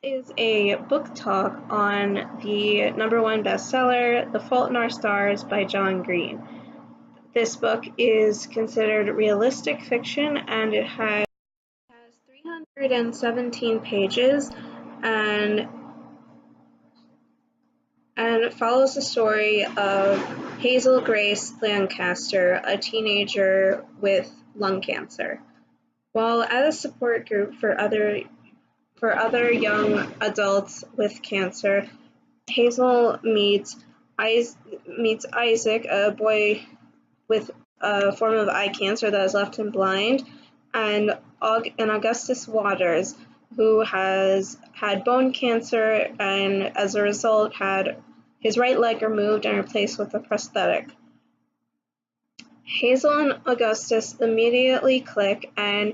Is a book talk on the #1 bestseller, The Fault in Our Stars by John Green. This book is considered realistic fiction and it has 317 pages and it follows the story of Hazel Grace Lancaster, a teenager with lung cancer. While at a support group for other young adults with cancer, Hazel meets Isaac, a boy with a form of eye cancer that has left him blind, and Augustus Waters, who has had bone cancer and as a result had his right leg removed and replaced with a prosthetic. Hazel and Augustus immediately click, and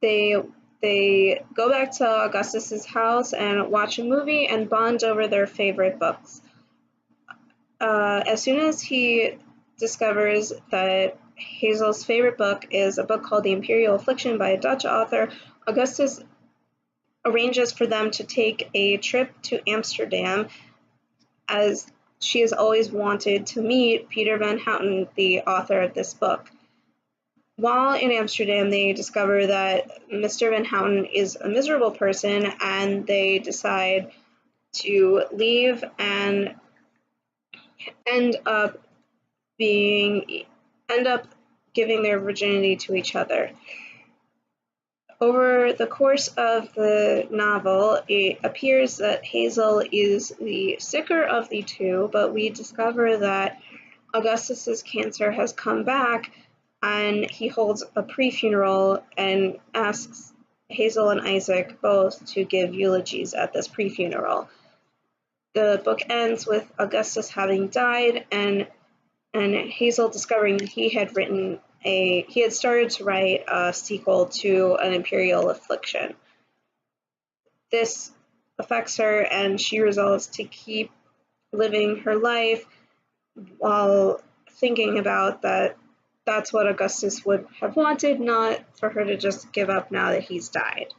they go back to Augustus's house and watch a movie and bond over their favorite books. As soon as he discovers that Hazel's favorite book is a book called The Imperial Affliction by a Dutch author, Augustus arranges for them to take a trip to Amsterdam, as she has always wanted to meet Peter Van Houten, the author of this book. While in Amsterdam, they discover that Mr. Van Houten is a miserable person, and they decide to leave and end up giving their virginity to each other. Over the course of the novel, it appears that Hazel is the sicker of the two, but we discover that Augustus's cancer has come back, and he holds a pre-funeral and asks Hazel and Isaac both to give eulogies at this pre-funeral. The book ends with Augustus having died and Hazel discovering that he had started to write a sequel to An Imperial Affliction. This affects her, and she resolves to keep living her life while thinking about that's what Augustus would have wanted, not for her to just give up now that he's died.